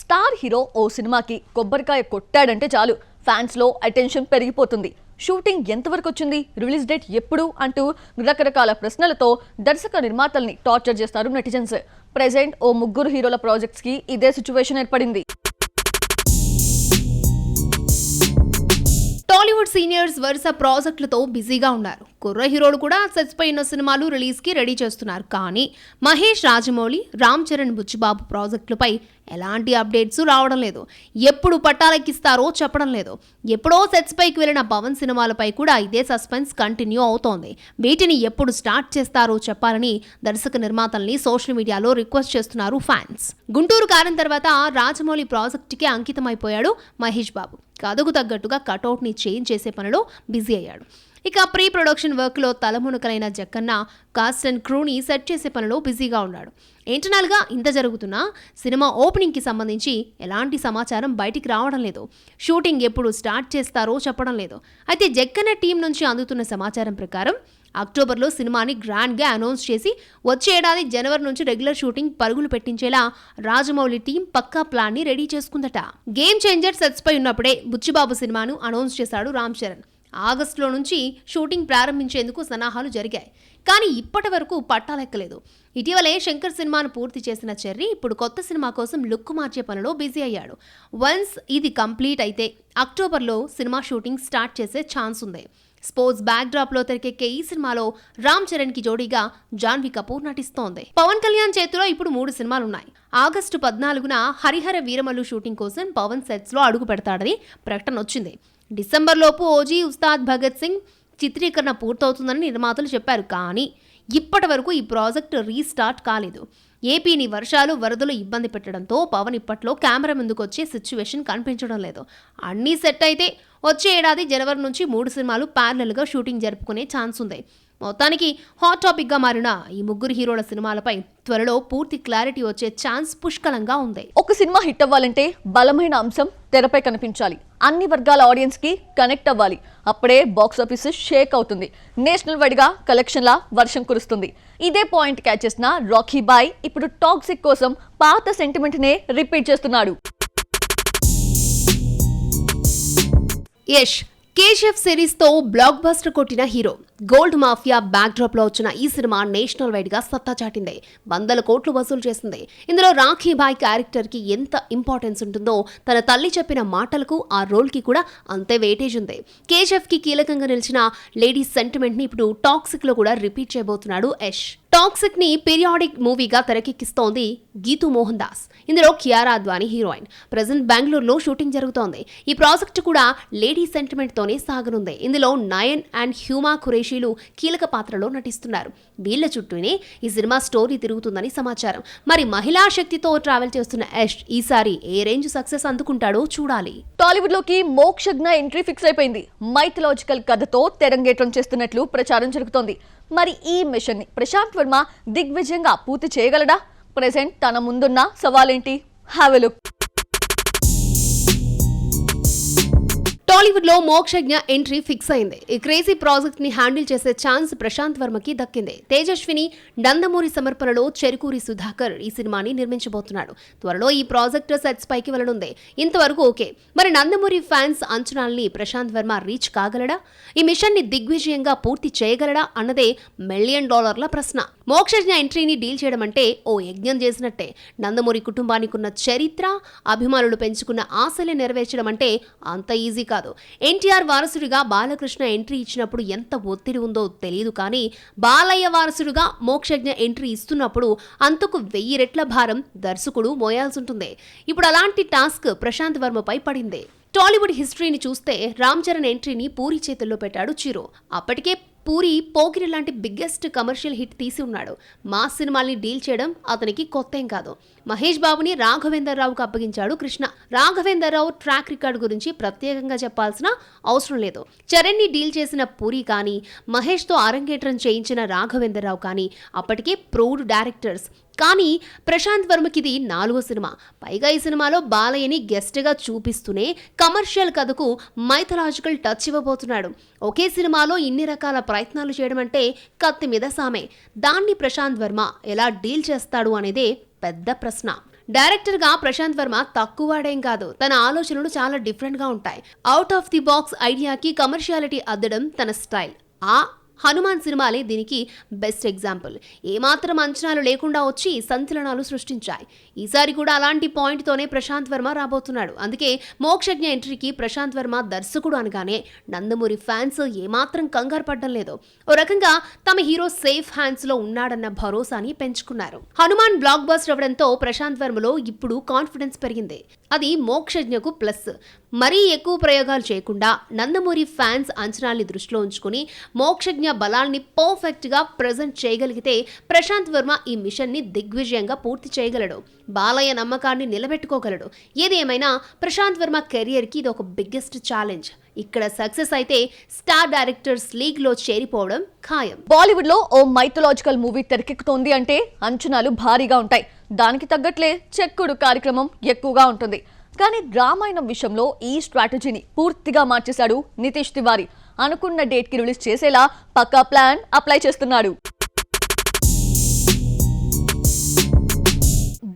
Star hero ఓ సినిమాకి కొబ్బరికాయ కొట్టాడంటే చాలు ఫ్యాన్స్లో అటెన్షన్ పెరిగిపోతుంది. షూటింగ్ ఎంతవరకు వచ్చింది, రిలీజ్ డేట్ ఎప్పుడు అంటూ రకరకాల ప్రశ్నలతో దర్శక నిర్మాతల్ని టార్చర్ చేస్తారు నెటిజన్స్. ప్రెజెంట్ ఓ ముగ్గురు హీరోల ప్రాజెక్ట్స్ కి ఇదే సిచ్యువేషన్ ఏర్పడింది. టాలీవుడ్ సీనియర్స్ వరుస ప్రాజెక్టులతో బిజీగా ఉన్నారు. కుర్ర హీరోలు కూడా సెట్స్ పై ఉన్న సినిమాలు రిలీజ్ కి రెడీ చేస్తున్నారు. కానీ మహేష్, రాజమౌళి, రామ్ చరణ్, బుచ్చిబాబు ప్రాజెక్టులపై ఎలాంటి అప్డేట్స్ రావడం లేదు. ఎప్పుడు పట్టాలెక్కిస్తారో చెప్పడం లేదు. ఎప్పుడో సెట్స్ పైకి వెళ్లిన పవన్ సినిమాలపై కూడా ఇదే సస్పెన్స్ కంటిన్యూ అవుతోంది. వీటిని ఎప్పుడు స్టార్ట్ చేస్తారో చెప్పాలని దర్శక నిర్మాతల్ని సోషల్ మీడియాలో రిక్వెస్ట్ చేస్తున్నారు ఫ్యాన్స్. గుంటూరు కారం తర్వాత రాజమౌళి ప్రాజెక్టుకి అంకితమైపోయాడు మహేష్ బాబు. కథకు తగ్గట్టుగా కటౌట్ ని చేంజ్ చేసే పనిలో బిజీ అయ్యాడు. ఇక ప్రీ ప్రొడక్షన్ వర్క్ లో తలమునకలైన జక్కన్న కాస్ట్ అండ్ క్రూని సెట్ చేసే పనిలో బిజీగా ఉన్నాడు. ఇంటర్నల్ గా ఇంత జరుగుతున్నా సినిమా ఓపెనింగ్ కి సంబంధించి ఎలాంటి సమాచారం బయటికి రావడం లేదు. షూటింగ్ ఎప్పుడు స్టార్ట్ చేస్తారో చెప్పడం లేదు. అయితే జక్కన్న టీం నుంచి అందుతున్న సమాచారం ప్రకారం అక్టోబర్లో సినిమాని గ్రాండ్గా అనౌన్స్ చేసి వచ్చే ఏడాది జనవరి నుంచి రెగ్యులర్ షూటింగ్ పరుగులు పెట్టించేలా రాజమౌళి టీం పక్కా ప్లాన్ ని రెడీ చేసుకుందట. గేమ్ చేంజర్ సెట్స్ పై ఉన్నప్పుడే బుచ్చిబాబు సినిమాను అనౌన్స్ చేశాడు రామ్ చరణ్. ఆగస్టులో నుంచి షూటింగ్ ప్రారంభించేందుకు సన్నాహాలు జరిగాయి. కానీ ఇప్పటి వరకు పట్టాలెక్కలేదు. ఇటీవలే శంకర్ సినిమాను పూర్తి చేసిన చెర్రీ ఇప్పుడు కొత్త సినిమా కోసం లుక్ మార్చే పనిలో బిజీ అయ్యాడు. వన్స్ ఇది కంప్లీట్ అయితే అక్టోబర్లో సినిమా షూటింగ్ స్టార్ట్ చేసే ఛాన్స్ ఉంది. స్పోర్ట్స్ బ్యాక్ డ్రాప్ లో తెరకెక్కే ఈ సినిమాలో రామ్ చరణ్ కి జోడీగా జాన్వీ కపూర్ నటిస్తోంది. పవన్ కళ్యాణ్ చేతిలో ఇప్పుడు 3 సినిమాలున్నాయి. ఆగస్టు 14న హరిహర వీరమల్లు షూటింగ్ కోసం పవన్ సెట్స్ లో అడుగు పెడతాడని ప్రకటన వచ్చింది. డిసెంబర్ లోపు ఓజీ, ఉస్తాద్ భగత్ సింగ్ చిత్రీకరణ పూర్తవుతుందని నిర్మాతలు చెప్పారు. కానీ ఇప్పటి వరకు ఈ ప్రాజెక్ట్ రీస్టార్ట్ కాలేదు. ఏపీని వర్షాలు, వరదలు ఇబ్బంది పెట్టడంతో పవన్ ఇప్పట్లో కెమెరా ముందుకు వచ్చే సిచ్యువేషన్ కనిపించడం లేదు. అన్నీ సెట్ అయితే వచ్చే ఏడాది జనవరి నుంచి 3 సినిమాలు ప్యారలల్ గా షూటింగ్ జరుపుకునే ఛాన్స్ ఉంది. మొత్తానికి హాట్ టాపిక్ గా మారిన ఈ ముగ్గురు హీరోల సినిమాలపై త్వరలో పూర్తి క్లారిటీ వచ్చే ఛాన్స్ పుష్కలంగా ఉంది. ఒక సినిమా హిట్ అవ్వాలంటే బలమైన అంశం తెరపై కనిపించాలి. అన్ని వర్గాల ఆడియన్స్ కి కనెక్ట్ అవ్వాలి. అప్పుడే బాక్స్ ఆఫీస్ షేక్ అవుతుంది. నేషనల్ వైడ్ గా కలెక్షన్ల వర్షం కురుస్తుంది. ఇదే పాయింట్ క్యాచ్ చేసిన రాకీ బాయ్ ఇప్పుడు టాక్సిక్ కోసం పాత సెంటిమెంట్ నే రిపీట్ చేస్తున్నాడు. యష్ కేజీఎఫ్ సిరీస్ తో బ్లాక్ బస్టర్ కొట్టిన hero. Gold mafia back drop లో వచ్చిన ఈ సినిమా నేషనల్ వైడ్ గా సత్తా చాటింది. 100 కోట్లు వసూలు చేసింది. ఇందులో రాఖీ బాయ్ క్యారెక్టర్ కి ఎంత ఇంపార్టెన్స్ ఉంటుందో తన తల్లి చెప్పిన మాటలకు ఆ రోల్ కి కూడా అంతే వెయిటేజ్ ఉంది. కేజీఎఫ్ కి కీలకంగా నిలిచిన లేడీస్ సెంటిమెంట్ ని ఇప్పుడు టాక్సిక్ లో కూడా రిపీట్ చేయబోతున్నాడు యష్. టాక్సిక్ ని పీరియాడిక్ మూవీగా తెరకెక్కిస్తోంది గీతూ మోహన్ దాస్. ఇందులో కియారా అద్వానీ హీరోయిన్. ప్రెజెంట్ బెంగళూరులో షూటింగ్ జరుగుతోంది. ఈ ప్రాజెక్ట్ కూడా లేడీ సెంటిమెంట్ తోనే సాగనుంది. ఇందులో నయన్ అండ్ హ్యూమా ఖురేషీలు కీలక పాత్రలో నటిస్తున్నారు. వీళ్ల చుట్టూనే ఈ సినిమా స్టోరీ తిరుగుతుందని సమాచారం. మరి మహిళా శక్తితో ట్రావెల్ చేస్తున్న యష్ ఈసారి ఏ రేంజ్ సక్సెస్ అందుకుంటాడో చూడాలి. టాలీవుడ్ లోకి మోక్షజ్ఞ ఎంట్రీ ఫిక్స్ అయిపోయింది. మైథలాజికల్ కథతో తెరంగేట్రం చేస్తున్నట్లు ప్రచారం జరుగుతోంది. మరి ఈ మిషన్ ని ప్రశాంత్ వర్మ దిగ్విజయంగా పూర్తి చేయగలడా? ప్రెజెంట్ తన ముందున్న సవాలేంటి? Have a look. టాలీవుడ్ లో మోక్షజ్ఞ ఎంట్రీ ఫిక్స్ అయింది. ఈ క్రేజీ ప్రాజెక్ట్ ని హ్యాండిల్ చేసే ఛాన్స్ ప్రశాంత్ వర్మకి దక్కింది. తేజస్విని, నందమూరి సమర్పణలో చెరుకూరి సుధాకర్ ఈ సినిమాని నిర్మించబోతున్నాడు. త్వరలో ఈ ప్రాజెక్ట్ సెట్స్ పైకి వెళ్లనుంది. ఇంతవరకు ఓకే. మరి నందమూరి ఫ్యాన్స్ అంచనాల్ని ప్రశాంత్ వర్మ రీచ్ కాగలడా? ఈ మిషన్ ని దిగ్విజయంగా పూర్తి చేయగలడా అన్నదే $1 మిలియన్ ప్రశ్న. మోక్షజ్ఞ ఎంట్రీని డీల్ చేయడం అంటే ఓ యజ్ఞం చేసినట్టే. నందమూరి కుటుంబానికి ఉన్న చరిత్ర, అభిమానులు పెంచుకున్న ఆశలు నెరవేర్చడం అంటే అంత ఈజీ కాదు. ఎన్టీఆర్ వారసుడిగా బాలకృష్ణ ఎంట్రీ ఇచ్చినప్పుడు ఎంత ఒత్తిడి ఉందో తెలియదు. కానీ బాలయ్య వారసుడిగా మోక్షజ్ఞ ఎంట్రీ ఇస్తున్నప్పుడు అంతకు 1000 రెట్ల భారం దర్శకుడు మోయాల్సి ఉంటుంది. ఇప్పుడు అలాంటి టాస్క్ ప్రశాంత్ వర్మపై పడింది. టాలీవుడ్ హిస్టరీని చూస్తే రామ్ చరణ్ ఎంట్రీని పూరి చేతుల్లో పెట్టాడు చిరు. అప్పటికే పూరి పోకిరి లాంటి బిగ్గెస్ట్ కమర్షియల్ హిట్ తీసి ఉన్నాడు. మాస్ సినిమాల్ని డీల్ చేయడం అతనికి కొత్తేం కాదు. మహేష్ బాబుని రాఘవేందర్ రావుకు అప్పగించాడు కృష్ణ. రాఘవేందర్ రావు ట్రాక్ రికార్డు గురించి ప్రత్యేకంగా చెప్పాల్సిన అవసరం లేదు. చరణ్ ని డీల్ చేసిన పూరి కానీ, మహేష్ తో అరంగేట్రం చేయించిన రాఘవేందర్ రావు కానీ అప్పటికే ప్రూవ్డ్ డైరెక్టర్స్. కానీ ప్రశాంత్ వర్మకిది 4వ సినిమా. పైగా ఈ సినిమాలో బాలయ్యని గెస్ట్గా చూపిస్తూనే కమర్షియల్ కథకు మైథలాజికల్ టచ్ ఇవ్వబోతున్నాడు. ఒకే సినిమాలో ఇన్ని రకాల ప్రయత్నాలు చేయడం అంటే కత్తి మీద సామే. దాన్ని ప్రశాంత్ వర్మ ఎలా డీల్ చేస్తాడు అనేదే పెద్ద ప్రశ్న. డైరెక్టర్ గా ప్రశాంత్ వర్మ తక్కువ వాడేం కాదు. తన ఆలోచనలు చాలా డిఫరెంట్ గా ఉంటాయి. అవుట్ ఆఫ్ ది బాక్స్ ఐడియాకి కమర్షియాలిటీ అద్దడం తన స్టైల్. హనుమాన్ సినిమాలే దీనికి బెస్ట్ ఎగ్జాంపుల్. ఏమాత్రం అంచనాలు లేకుండా వచ్చి సంచలనాలు సృష్టించాయి. ఈసారి కూడా అలాంటి పాయింట్తోనే ప్రశాంత్ వర్మ రాబోతున్నాడు. అందుకే మోక్షజ్ఞ ఎంట్రీకి ప్రశాంత్ వర్మ దర్శకుడు అనగానే నందమూరి ఫ్యాన్స్ ఏమాత్రం కంగారు పడ్డం లేదు. ఓ రకంగా తమ హీరో సేఫ్ హ్యాండ్స్ లో ఉన్నాడన్న భరోసాని పెంచుకున్నారు. హనుమాన్ బ్లాక్ బస్టర్ అవడంతో ప్రశాంత్ వర్మలో ఇప్పుడు కాన్ఫిడెన్స్ పెరిగింది. అది మోక్షజ్ఞకు ప్లస్. మరీ ఎక్కువ ప్రయోగాలు చేయకుండా నందమూరి ఫ్యాన్స్ అంచనాల్ని దృష్టిలో ఉంచుకుని మోక్షజ్ఞ బలాల్ని పర్ఫెక్ట్ గా ప్రజెంట్ చేయగలిగితే ప్రశాంత్ వర్మ ఈ మిషన్ ని దిగ్విజయంగా పూర్తి చేయగలడు. బాలయ్య నమ్మకాన్ని నిలబెట్టుకోగలడు. ఏదేమైనా ప్రశాంత్ వర్మ కెరియర్ కి ఇది ఒక బిగ్గెస్ట్ ఛాలెంజ్. ఇక్కడ సక్సెస్ అయితే స్టార్ డైరెక్టర్స్ లీగ్ లో చేరిపోవడం ఖాయం. బాలీవుడ్ లో ఓ మైథలాజికల్ మూవీ తెరకెక్కుతోంది అంటే అంచనాలు భారీగా ఉంటాయి. దానికి తగ్గట్లే చెక్కుడు కార్యక్రమం ఎక్కువగా ఉంటుంది. కానీ రామాయణం విషయంలో ఈ స్ట్రాటజీని పూర్తిగా మార్చేశాడు నితీష్ తివారీ. అనుకున్న డేట్ కి రిలీజ్ చేసేలా పక్కా ప్లాన్ అప్లై చేస్తున్నాడు.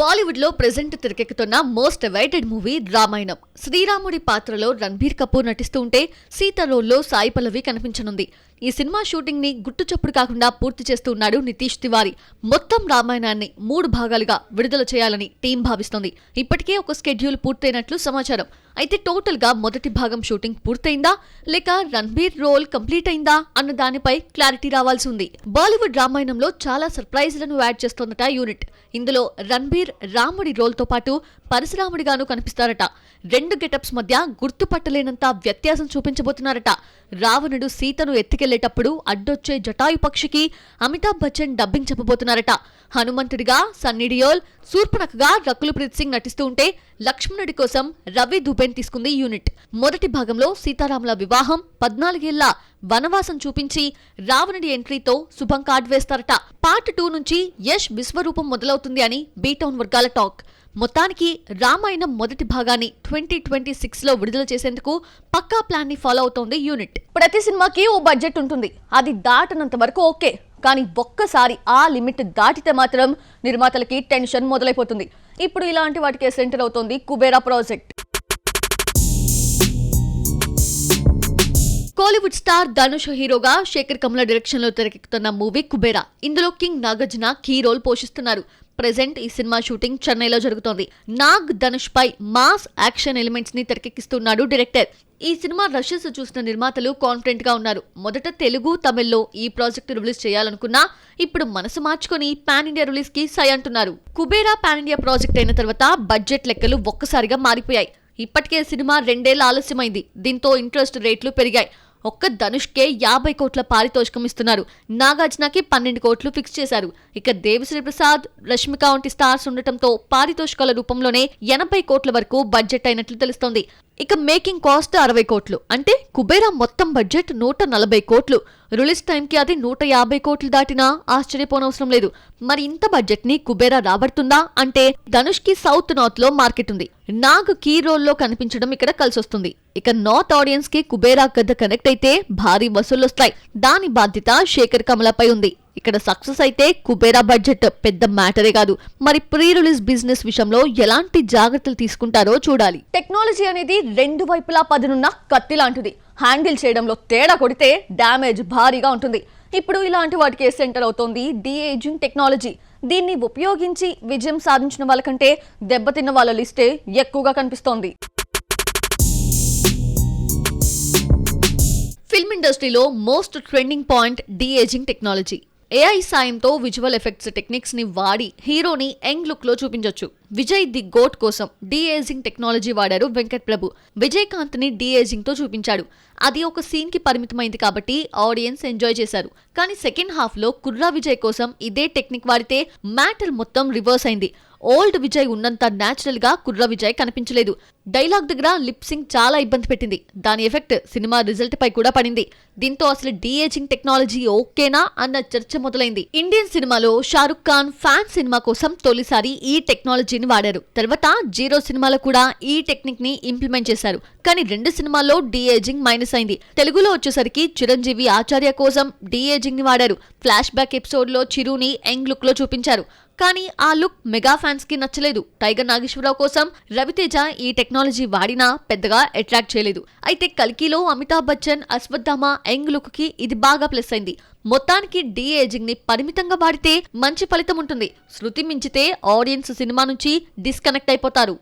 బాలీవుడ్ లో ప్రెజెంట్ తెరకెక్కుతున్న మోస్ట్ అవైటెడ్ మూవీ రామాయణం. శ్రీరాముడి పాత్రలో రణబీర్ కపూర్ నటిస్తూ ఉంటే సీత రోల్లో సాయి పల్లవి కనిపించనుంది. ఈ సినిమా షూటింగ్ ని గుట్టుచప్పుడు కాకుండా పూర్తి చేస్తూ ఉన్నాడు నితీష్ తివారీ. మొత్తం రామాయణాన్ని 3 భాగాలుగా విడుదల చేయాలని టీం భావిస్తోంది. ఇప్పటికే ఒక స్కెడ్యూల్ పూర్తయినట్లు సమాచారం. అయితే టోటల్ గా మొదటి భాగం షూటింగ్ పూర్తయిందా లేక రణబీర్ రోల్ కంప్లీట్ అయిందా అన్న దానిపై క్లారిటీ రావాల్సి ఉంది. బాలీవుడ్ రామాయణంలో చాలా సర్ప్రైజ్లను యాడ్ చేస్తోందట యూనిట్. ఇందులో రణబీర్ రాముడి రోల్ తో పాటు పరశురాముడిగాను కనిపిస్తారట. 2 గెటప్స్ మధ్య గుర్తుపట్టలేనంత వ్యత్యాసం చూపించబోతున్నారట. రావణుడు సీతను ఎత్తుకెళ్లేటప్పుడు అడ్డొచ్చే జటాయు పక్షికి అమితాబ్ బచ్చన్ డబ్బింగ్ చెప్పబోతున్నారట. హనుమంతుడిగా సన్నీ డియోల్, శూర్పణఖగా రకుల్ ప్రీత్ సింగ్ నటిస్తూ ఉంటే లక్ష్మణుడి కోసం రవి దుబేన్ తీసుకుంది యూనిట్. మొదటి భాగంలో సీతారాముల వివాహం, 14 ఏళ్ల వనవాసం చూపించి రావణుడి ఎంట్రీతో శుభం కార్డ్ వేస్తారట. పార్ట్ 2 నుంచి యష్ విశ్వరూపం మొదలవుతుంది అని బీటౌన్ వర్గాల టాక్. మొత్తానికి రామాయణం మొదటి భాగాన్ని 2026 లో విడుదల చేసేందుకు పక్కా ప్లాన్ ని ఫాలో అవుతోంది యూనిట్. ప్రతి సినిమాకి ఓ బడ్జెట్ ఉంటుంది. అది దాటనంత వరకు ఓకే. కానీ ఒక్కసారి ఆ లిమిట్ దాటితే మాత్రం నిర్మాతలకి టెన్షన్ మొదలైపోతుంది. ఇప్పుడు ఇలాంటి వాటికే సెంటర్ అవుతోంది కుబేరా ప్రాజెక్ట్. కోలీవుడ్ స్టార్ ధనుష్ హీరోగా శేఖర్ కమల డైరెక్షన్ లో తెరకెక్కుతున్న మూవీ కుబేరా. ఇందులో కింగ్ నాగార్జున కీ రోల్ పోషిస్తున్నారు. ప్రెజెంట్ ఈ సినిమా షూటింగ్ చెన్నైలో జరుగుతోంది. నాగ్ ధనుష్ పై మాస్ యాక్షన్ ఎలిమెంట్స్ ని తెరకెక్కిస్తున్నాడు డైరెక్టర్. ఈ సినిమా రషెస్ చూసిన నిర్మాతలు కాన్ఫిడెంట్ గా ఉన్నారు. మొదట తెలుగు, తమిళ్లో ఈ ప్రాజెక్ట్ రిలీజ్ చేయాలనుకున్నా ఇప్పుడు మనసు మార్చుకొని పాన్ ఇండియా రిలీజ్ కి సై అంటున్నారు. కుబేరా పాన్ ఇండియా ప్రాజెక్ట్ అయిన తర్వాత బడ్జెట్ లెక్కలు ఒక్కసారిగా మారిపోయాయి. ఇప్పటికే సినిమా 2 ఏళ్ల ఆలస్యమైంది. దీంతో ఇంట్రెస్ట్ రేట్లు పెరిగాయి. ఒక్క ధనుష్కే 50 కోట్ల పారితోషికం ఇస్తున్నారు. నాగార్జునకి 12 కోట్లు ఫిక్స్ చేశారు. ఇక దేవిశ్రీ ప్రసాద్, రష్మిక వంటి స్టార్స్ ఉండటంతో పారితోషికాల రూపంలోనే 80 కోట్ల వరకు బడ్జెట్ అయినట్లు తెలుస్తోంది. ఇక మేకింగ్ కాస్ట్ 60 కోట్లు. అంటే కుబేరా మొత్తం బడ్జెట్ 140 కోట్లు. రిలీజ్ టైంకి అది 150 కోట్లు దాటినా ఆశ్చర్యపోనవసరం లేదు. మరి ఇంత బడ్జెట్ ని కుబేరా రాబడుతుందా అంటే ధనుష్ కి సౌత్ నార్త్ లో మార్కెట్ ఉంది. నాగ్ కీ రోల్ లో కనిపించడం ఇక్కడ కలిసొస్తుంది. ఇక నార్త్ ఆడియన్స్ కి కుబేరా కథ కనెక్ట్ అయితే భారీ వసూళ్లొస్తాయి. దాని బాధ్యత శేఖర్ కమలపై ఉంది. ఇక్కడ సక్సెస్ అయితే కుబేరా బడ్జెట్ పెద్ద మ్యాటరే కాదు. మరి ప్రీ రిలీజ్ బిజినెస్ విషయంలో ఎలాంటి జాగ్రత్తలు తీసుకుంటారో చూడాలి. టెక్నాలజీ అనేది 2 వైపులా పదునున్న కత్తి లాంటిది. హ్యాండిల్ చేయడంలో తేడా కొడితే డ్యామేజ్ భారీగా ఉంటుంది. ఇప్పుడు ఇలాంటి వాటికి సెంటర్ అవుతోంది డీఏజింగ్ టెక్నాలజీ. దీన్ని ఉపయోగించి విజయం సాధించిన వాళ్ళకంటే దెబ్బతిన్న వాళ్ళ లిస్టే ఎక్కువగా కనిపిస్తోంది. ఫిల్మ్ ఇండస్ట్రీలో most trending point deaging technology. AI సాయంతో విజువల్ ఎఫెక్ట్స్ టెక్నిక్స్ ని వాడి హీరోని యంగ్ లుక్ లో చూపించొచ్చు. విజయ్ ది గోట్ కోసం డీఏజింగ్ టెక్నాలజీ వాడారు వెంకట్ ప్రభు. విజయకాంత్ ని డీఏజింగ్ తో చూపించాడు. అది ఒక సీన్ కి పరిమితమైంది కాబట్టి ఆడియన్స్ ఎంజాయ్ చేశారు. కానీ సెకండ్ హాఫ్ లో కుర్రా విజయ్ కోసం ఇదే టెక్నిక్ వాడితే మ్యాటర్ మొత్తం రివర్స్ అయింది. ఓల్డ్ విజయ్ ఉన్నంత న్యాచురల్ గా కుర్రా విజయ్ కనిపించలేదు. డైలాగ్ దగ్గర లిప్సింగ్ చాలా ఇబ్బంది పెట్టింది. దాని ఎఫెక్ట్ సినిమా రిజల్ట్ పై కూడా పడింది. దీంతో అసలు డీఏజింగ్ టెక్నాలజీ ఓకేనా అన్న చర్చ మొదలైంది. ఇండియన్ సినిమాలో షారుఖ్ ఖాన్ ఫ్యాన్ సినిమా కోసం తొలిసారి ఈ టెక్నాలజీని వాడారు. తర్వాత జీరో సినిమాలో కూడా ఈ టెక్నిక్ ని ఇంప్లిమెంట్ చేశారు. కానీ 2 సినిమాల్లో డీఏజింగ్ మైనస్ అయింది. తెలుగులో వచ్చేసరికి చిరంజీవి ఆచార్య కోసం డీఏజింగ్ ని వాడారు. ఫ్లాష్ బ్యాక్ ఎపిసోడ్ లో చిరుని యంగ్ లుక్ లో చూపించారు. కానీ ఆ లుక్ మెగా ఫ్యాన్స్ కి నచ్చలేదు. టైగర్ నాగేశ్వరరావు కోసం రవితేజ ఈ టెక్నాలజీ వాడినా పెద్దగా అట్రాక్ట్ చేయలేదు. అయితే కల్కిలో అమితాబ్ బచ్చన్, అశ్వత్థామ యంగ్ లుక్ కి ఇది బాగా ప్లస్ అయింది. మొత్తానికి డీ ఏజింగ్ ని పరిమితంగా వాడితే మంచి ఫలితం ఉంటుంది. శృతి మించితే ఆడియన్స్ సినిమా నుంచి డిస్కనెక్ట్ అయిపోతారు.